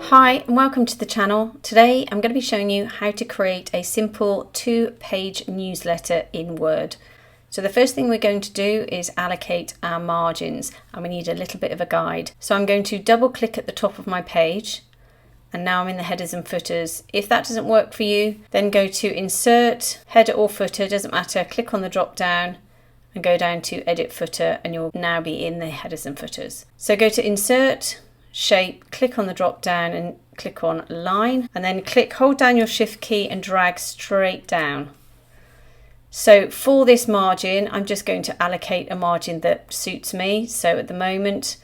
Hi and welcome to the channel. Today I'm going to be showing you how to create a simple 2-page newsletter in Word. So the first thing we're going to do is allocate our margins, and we need a little bit of a guide. So I'm going to double click at the top of my page, and now I'm in the headers and footers. If that doesn't work for you, then go to Insert, Header or Footer, doesn't matter, click on the drop down and go down to Edit Footer, and you'll now be in the headers and footers. So go to Insert, Shape, click on the drop down and click on Line, and then hold down your Shift key and drag straight down. So for this margin, I'm just going to allocate a margin that suits me. So at the moment,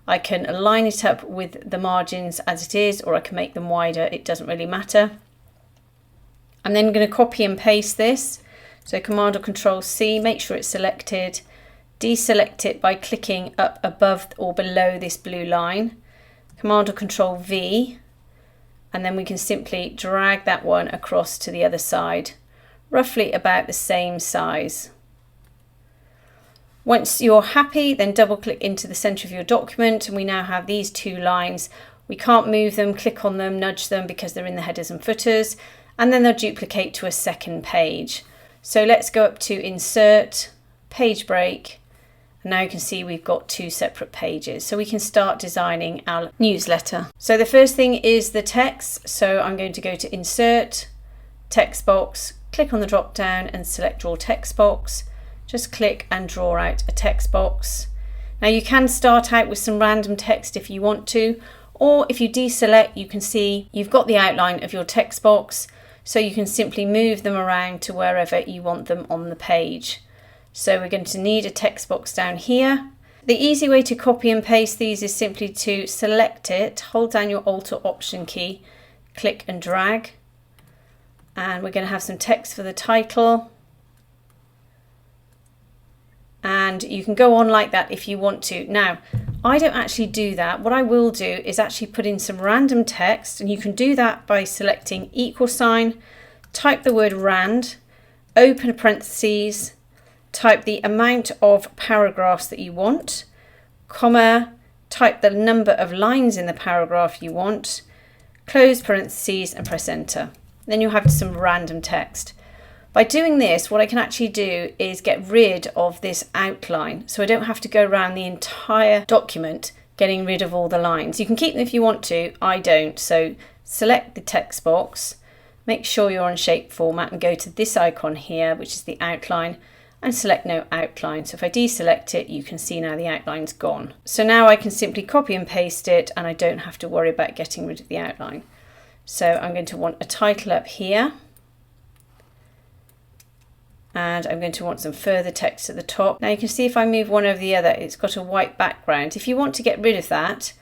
I can line it up with the margins as it is, or I can make them wider. It doesn't really matter. I'm then going to copy and paste this. So Command or Control C, make sure it's selected. Deselect it by clicking up above or below this blue line. Command or Control V, and then we can simply drag that one across to the other side, roughly about the same size. Once you're happy, then double click into the center of your document, and we now have these two lines. We can't move them, click on them, nudge them because they're in the headers and footers, and then they'll duplicate to a second page. So let's go up to Insert, Page Break. Now you can see we've got two separate pages, so we can start designing our newsletter. So the first thing is the text. So I'm going to go to Insert, Text Box, click on the drop down and select Draw Text Box. Just click and draw out a text box. Now you can start out with some random text if you want to, or if you deselect, you can see you've got the outline of your text box, so you can simply move them around to wherever you want them on the page. So we're going to need a text box down here. The easy way to copy and paste these is simply to select it, hold down your Alt or Option key, click and drag. And we're going to have some text for the title. And you can go on like that if you want to. Now, I don't actually do that. What I will do is actually put in some random text, and you can do that by selecting $, type the word rand, open parentheses, type the amount of paragraphs that you want, comma, type the number of lines in the paragraph you want, close parentheses and press enter. Then you'll have some random text. By doing this, what I can actually do is get rid of this outline, so I don't have to go around the entire document getting rid of all the lines. You can keep them if you want to, I don't. So select the text box, make sure you're on shape format and go to this icon here, which is the outline, and select no outline. So if I deselect it, you can see now the outline's gone. So now I can simply copy and paste it, and I don't have to worry about getting rid of the outline. So I'm going to want a title up here, and I'm going to want some further text at the top. Now you can see if I move one over the other, it's got a white background. If you want to get rid of that,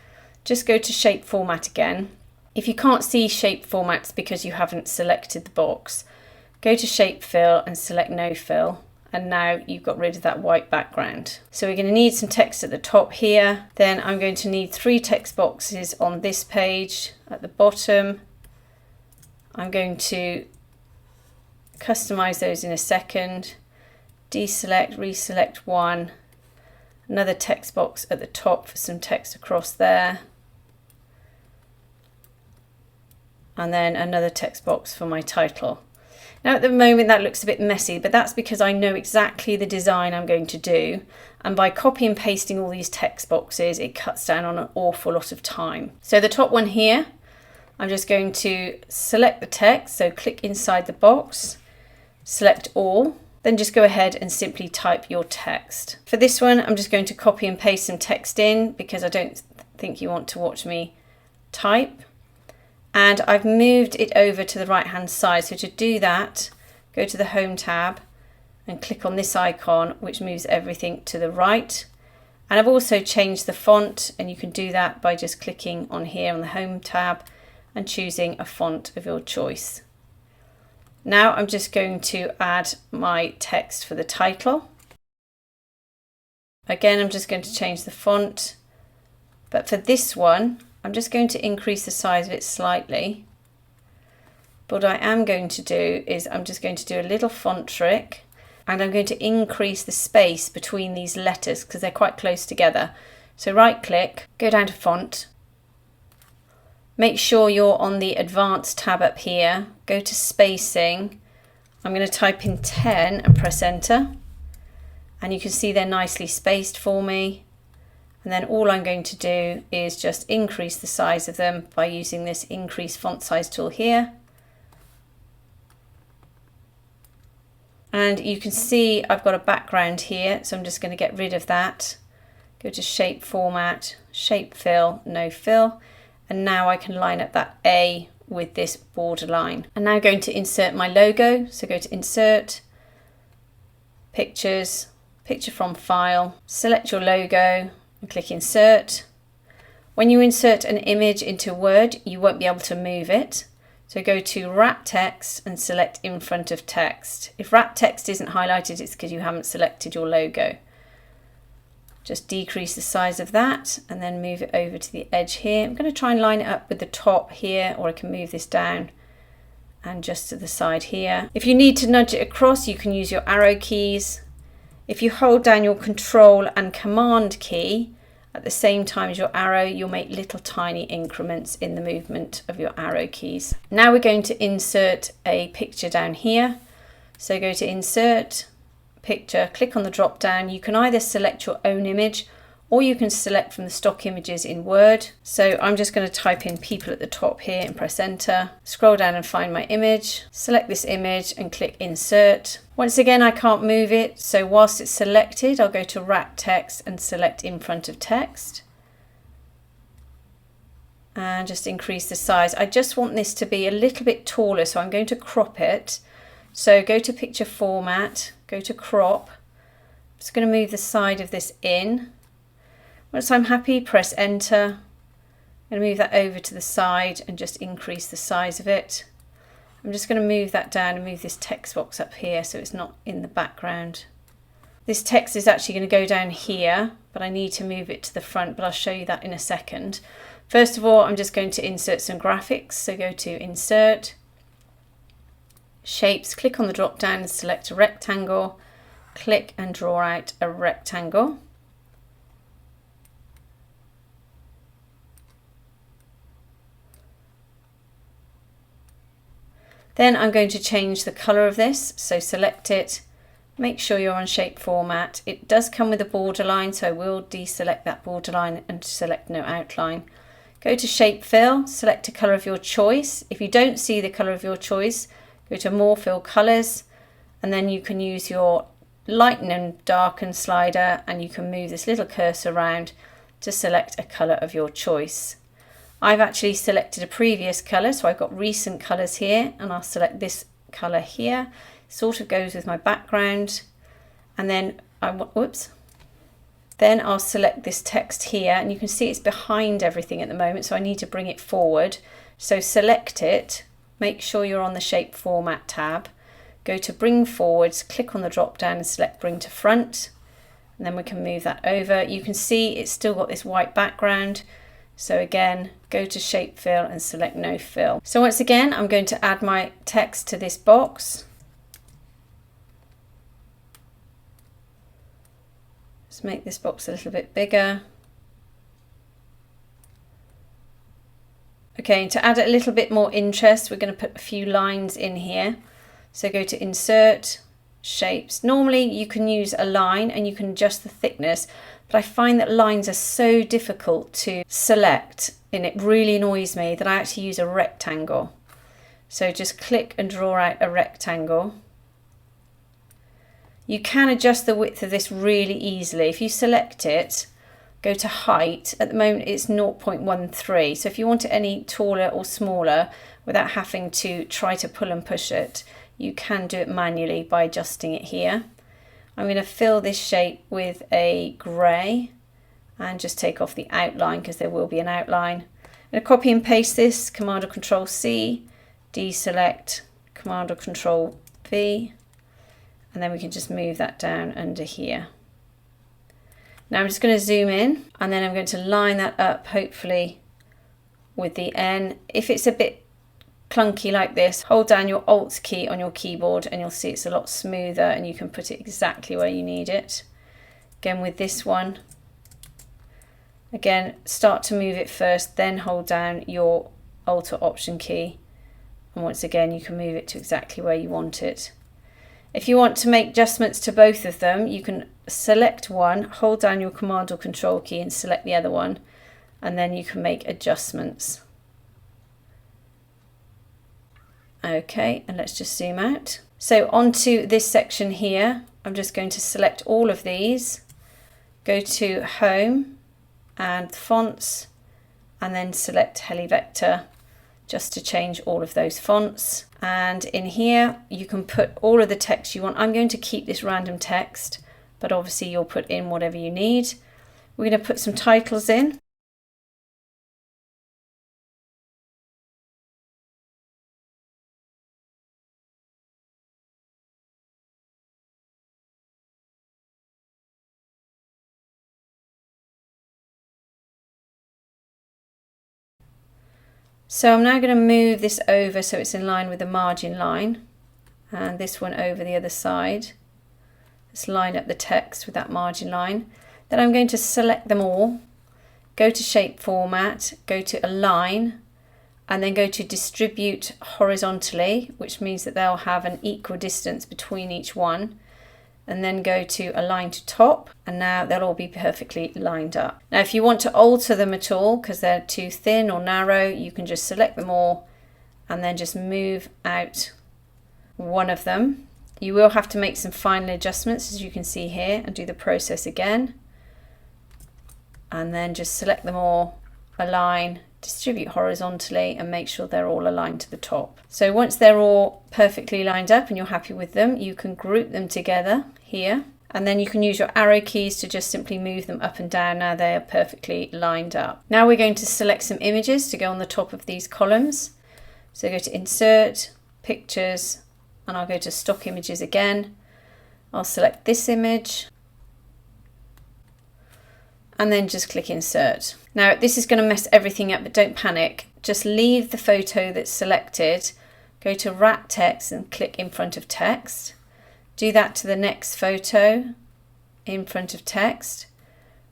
just go to shape format again. If you can't see shape formats because you haven't selected the box, go to shape fill and select no fill. And now you've got rid of that white background. So we're going to need some text at the top here. Then I'm going to need 3 text boxes on this page at the bottom. I'm going to customize those in a second. Deselect, reselect one. Another text box at the top for some text across there. And then another text box for my title. Now at the moment that looks a bit messy, but that's because I know exactly the design I'm going to do, and by copy and pasting all these text boxes it cuts down on an awful lot of time. So the top one here, I'm just going to select the text, so click inside the box, select all, then just go ahead and simply type your text. For this one I'm just going to copy and paste some text in because I don't think you want to watch me type. And I've moved it over to the right hand side. So to do that, go to the Home tab and click on this icon, which moves everything to the right. And I've also changed the font, and you can do that by just clicking on here on the Home tab and choosing a font of your choice. Now I'm just going to add my text for the title. Again, I'm just going to change the font, but for this one, I'm just going to increase the size of it slightly. But what I am going to do is I'm just going to do a little font trick, and I'm going to increase the space between these letters because they're quite close together. So right click, go down to font, Make sure you're on the advanced tab up here. Go to spacing. I'm going to type in 10 and press enter. And you can see they're nicely spaced for me. And then all I'm going to do is just increase the size of them by using this increase font size tool here. And you can see I've got a background here, so I'm just going to get rid of that. Go to shape format, shape fill, no fill. And now I can line up that A with this border line. I'm now going to insert my logo. So go to insert, pictures, picture from file, select your logo and click insert. When you insert an image into Word, you won't be able to move it. So go to wrap text and select in front of text. If wrap text isn't highlighted, it's because you haven't selected your logo. Just decrease the size of that and then move it over to the edge here. I'm going to try and line it up with the top here, or I can move this down and just to the side here. If you need to nudge it across, you can use your arrow keys. If you hold down your Control and Command key at the same time as your arrow, you'll make little tiny increments in the movement of your arrow keys. Now we're going to insert a picture down here. So go to Insert, Picture, click on the drop down. You can either select your own image or you can select from the stock images in Word. So I'm just going to type in people at the top here and press enter. Scroll down and find my image. Select this image and click Insert. Once again, I can't move it, so whilst it's selected, I'll go to wrap text and select in front of text. And just increase the size. I just want this to be a little bit taller, so I'm going to crop it. So go to picture format, go to crop. I'm just going to move the side of this in. Once I'm happy, press enter. I'm going to move that over to the side and just increase the size of it. I'm just going to move that down and move this text box up here so it's not in the background. This text is actually going to go down here, but I need to move it to the front, but I'll show you that in a second. First of all, I'm just going to insert some graphics. So go to Insert, Shapes, click on the drop down and select a rectangle. Click and draw out a rectangle. Then I'm going to change the colour of this, so select it, make sure you're on shape format. It does come with a borderline, so I will deselect that borderline and select no outline. Go to shape fill, select a colour of your choice. If you don't see the colour of your choice, go to more fill colours, and then you can use your lighten and darken slider and you can move this little cursor around to select a colour of your choice. I've actually selected a previous colour, so I've got recent colours here, and I'll select this colour here. Sort of goes with my background, and then then I'll select this text here, and you can see it's behind everything at the moment, so I need to bring it forward. So select it, make sure you're on the shape format tab, go to bring forwards, click on the drop down and select bring to front, and then we can move that over. You can see it's still got this white background. So again, go to shape fill and select no fill. So once again, I'm going to add my text to this box. Let's make this box a little bit bigger. Okay, and to add a little bit more interest, we're going to put a few lines in here. So go to Insert, Shapes. Normally you can use a line and you can adjust the thickness, but I find that lines are so difficult to select and it really annoys me that I actually use a rectangle. So just click and draw out a rectangle. You can adjust the width of this really easily. If you select it, go to height, at the moment it's 0.13. So if you want it any taller or smaller without having to try to pull and push it, you can do it manually by adjusting it here. I'm going to fill this shape with a grey and just take off the outline because there will be an outline. I'm going to copy and paste this, Command or Control C, deselect, Command or Control V, and then we can just move that down under here. Now I'm just going to zoom in and then I'm going to line that up hopefully with the N. If it's a bit clunky like this, hold down your Alt key on your keyboard and you'll see it's a lot smoother and you can put it exactly where you need it. Again with this one, again start to move it first, then hold down your Alt or Option key, and once again you can move it to exactly where you want it. If you want to make adjustments to both of them, you can select one, hold down your Command or Control key and select the other one, and then you can make adjustments. Okay, and let's just zoom out. So onto this section here, I'm just going to select all of these, go to Home and Fonts, and then select Helivector just to change all of those fonts. And in here you can put all of the text you want. I'm going to keep this random text, but obviously you'll put in whatever you need. We're going to put some titles in. So I'm now going to move this over so it's in line with the margin line, and this one over the other side. Let's line up the text with that margin line. Then I'm going to select them all, go to Shape Format, go to Align, and then go to Distribute Horizontally, which means that they'll have an equal distance between each one. And then go to Align to Top, and now they'll all be perfectly lined up. Now if you want to alter them at all because they're too thin or narrow, you can just select them all and then just move out one of them. You will have to make some final adjustments, as you can see here, and do the process again, and then just select them all, align, distribute horizontally, and make sure they're all aligned to the top. So once they're all perfectly lined up and you're happy with them, you can group them together here, and then you can use your arrow keys to just simply move them up and down. Now they are perfectly lined up. Now we're going to select some images to go on the top of these columns. So go to Insert, Pictures, and I'll go to Stock Images again. I'll select this image and then just click Insert. Now this is going to mess everything up, but don't panic. Just leave the photo that's selected, go to Wrap Text and click in front of text. Do that to the next photo in front of text.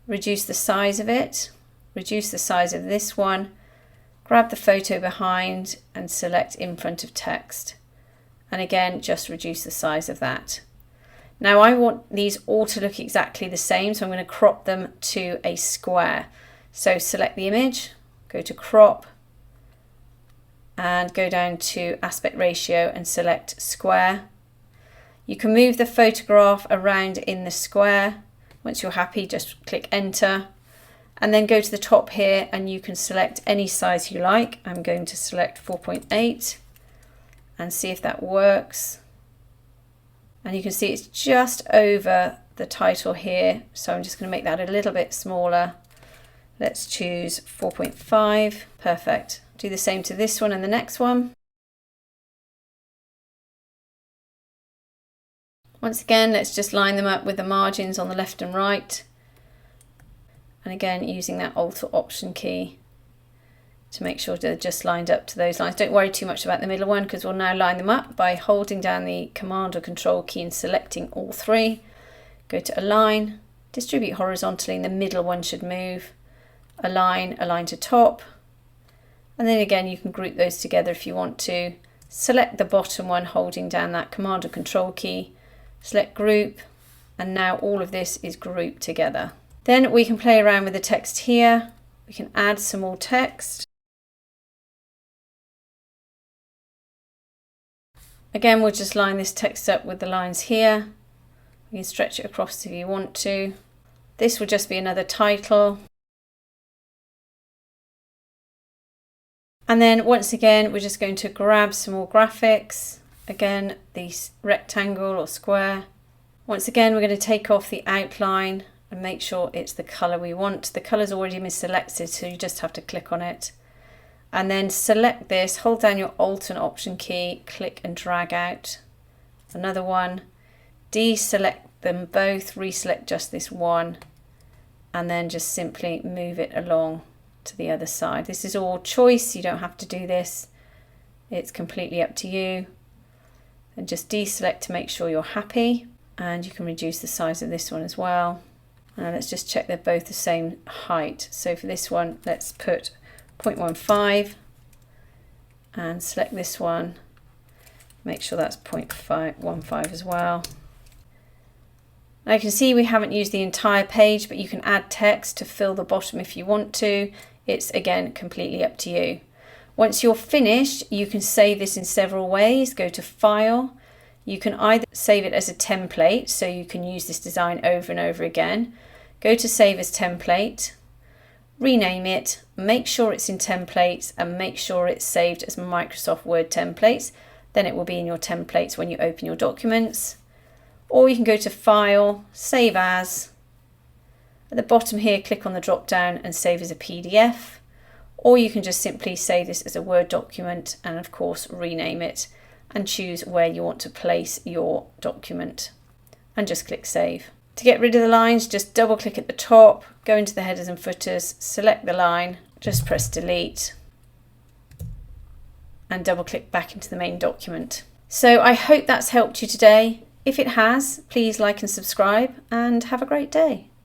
Reduce the size of it, reduce the size of this one, grab the photo behind and select in front of text. And again, just reduce the size of that. Now I want these all to look exactly the same, so I'm going to crop them to a square. So select the image, go to Crop, and go down to Aspect Ratio and select Square. You can move the photograph around in the square. Once you're happy, just click Enter, and then go to the top here and you can select any size you like. I'm going to select 4.8 and see if that works. And you can see it's just over the title here, so I'm just going to make that a little bit smaller. Let's choose 4.5. Perfect. Do the same to this one and the next one. Once again, let's just line them up with the margins on the left and right. And again, using that Alt or Option key to make sure they're just lined up to those lines. Don't worry too much about the middle one because we'll now line them up by holding down the Command or Control key and selecting all three. Go to Align, Distribute Horizontally, and the middle one should move. Align, Align to Top. And then again, you can group those together if you want to. Select the bottom one, holding down that Command or Control key. Select Group, and now all of this is grouped together. Then we can play around with the text here. We can add some more text. Again, we'll just line this text up with the lines here. You can stretch it across if you want to. This will just be another title. And then once again, we're just going to grab some more graphics. Again, the rectangle or square. Once again, we're going to take off the outline and make sure it's the color we want. The color's already been selected, so you just have to click on it. And then select this, hold down your Alt and Option key, click and drag out another one. Deselect them both, reselect just this one, and then just simply move it along to the other side. This is all choice, you don't have to do this. It's completely up to you. And just deselect to make sure you're happy, and you can reduce the size of this one as well. And let's just check they're both the same height. So for this one, let's put 0.15, and select this one. Make sure that's 0.15 as well. Now you can see we haven't used the entire page, but you can add text to fill the bottom if you want to. It's again completely up to you. Once you're finished, you can save this in several ways. Go to File. You can either save it as a template, so you can use this design over and over again. Go to Save as Template, rename it, make sure it's in Templates, and make sure it's saved as Microsoft Word Templates. Then it will be in your templates when you open your documents. Or you can go to File, Save As. At the bottom here, click on the drop down and save as a PDF. Or you can just simply save this as a Word document and of course rename it and choose where you want to place your document and just click Save. To get rid of the lines, just double click at the top, go into the headers and footers, select the line, just press Delete and double click back into the main document. So I hope that's helped you today. If it has, please like and subscribe and have a great day.